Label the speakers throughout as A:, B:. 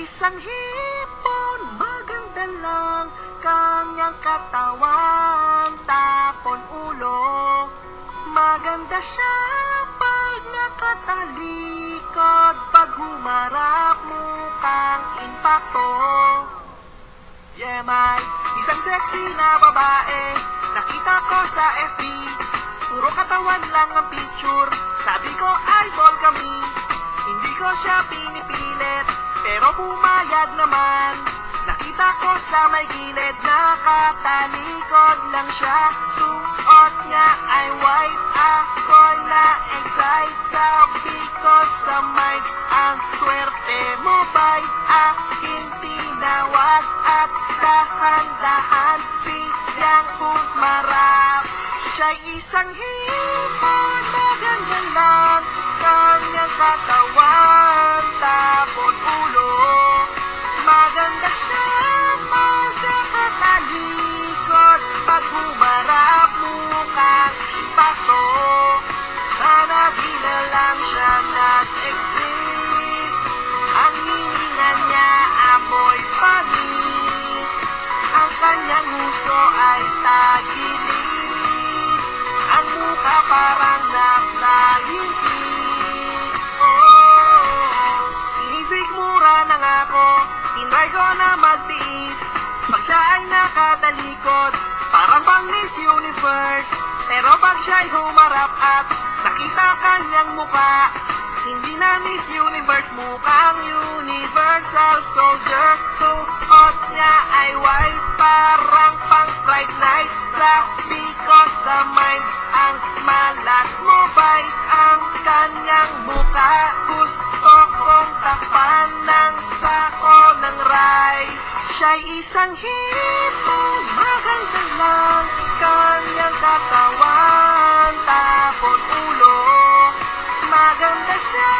A: isang hipon, maganda lang kanyang katawan, tapon ulo. Maganda siya pag nakatalikod, pag humarap mukhang impacto. Yeah, may isang sexy na babae, nakita ko sa FB. Puro katawan lang ang picture, sabi ko idol kami. Hindi ko siya pinipilit, pero pumayag naman. Nakita ko sa may gilid, nakatalikod lang siya. Suot niya ay white, ako'y na-excite. Sabi ko sa mic, ang swerte mo ba'y aking tinawag? At dahan-dahan siyang humarap. Siya'y isang hipon, maganda lang kanyang katawan, tapon ulo. Maganda siya pag nakatalikod, pag humarap mukhang impacto. Sana di na lang siya nag-exist. Ang hininga niya amoy panis, ang kanyang huso ay tagilid, ang mukha parang na-flying fish. Sinisikmura na nga ako, tinry ko na magtiis. Pag siya ay nakatalikod, parang pang Miss Universe. Pero pag siya'y humarap at nakita kanyang mukha, hindi na Miss Universe, mukhang Universal Soldier. Suot niya ay white, parang pang Fright Night. Sabi ko sa mind, ang malas mo ba'y ang kanyang mukha? Gusto kong takpan ng sako ng rice. Siya'y isang hipon, maganda lang kanyang katawan, tapon ulo. Maganda siya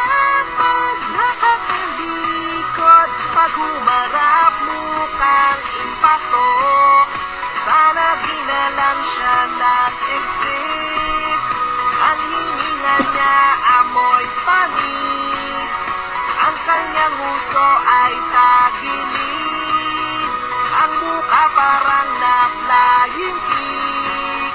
A: pag nakatalikod, pag humarap mukhang impacto. Sana di na lang siya nag-exist. Ang hininga niya amoy panis, ang kanyang huso ay tagilid, ang mukha parang na-flying kick.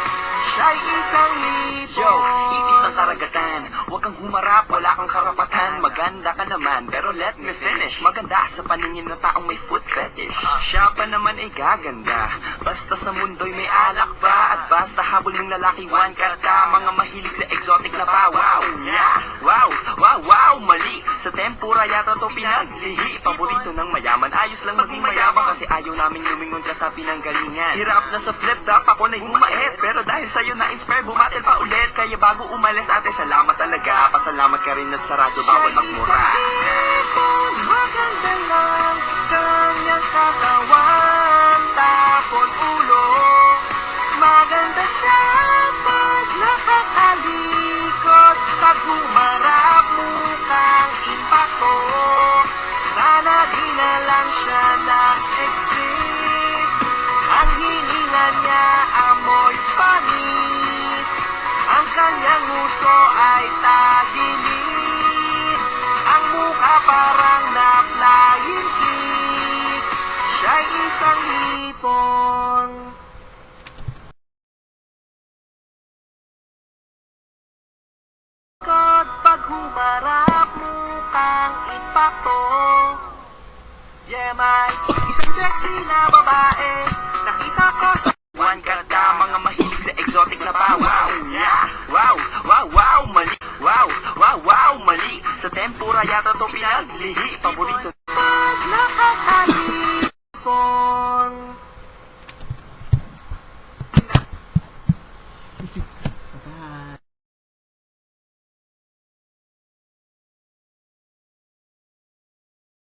A: Siya'y isang hipon.
B: Yo, itis ng karagatan, huwag kang humarap, wala kang karapatan. Maganda ka naman, pero let me finish. Maganda sa paningin ng taong may foot fetish. Siya pa naman ay gaganda, basta sa mundo'y may alak pa. At basta habol ng lalaki, one cut ka. Mga mahilig sa exotic na pa. Wow, yeah. Wow, wow, wow, mali. Sa tempura yata to pinaglihi. Paborito ng mayaman, ayos lang maging mayaman, kasi ayaw namin lumingon ka sa pinanggalingan. Hirap na sa flip top, ako na'y humait, pero dahil sa'yo na-inspire, bumatil pa ulit. Kaya bago umalis ate, salamat talaga. Pasalamat ka rin at sa radyo bawal magmura.
A: Maganda lang kanyang katawan, tapon ulo. Maganda siya pag nakatalikod, pag humarap mukhang impacto. Sana di na lang siya nag-exist. Ang hininga niya amoy panis, ang kanyang huso ay tagilid, ang mukha parang na-flying kick. Siya'y isang hipon. Pag humarap mukhang impacto. Yeah, may isang sexy na babae, nakita ko sa
B: One cut ka, mga mahilig sa exotic na pa. Wow, yeah. Wow, wow, wow, mali. Wow, wow, wow, mali. Sa tempura yata to pinaglihi. Paborito
A: pag nakatalipon.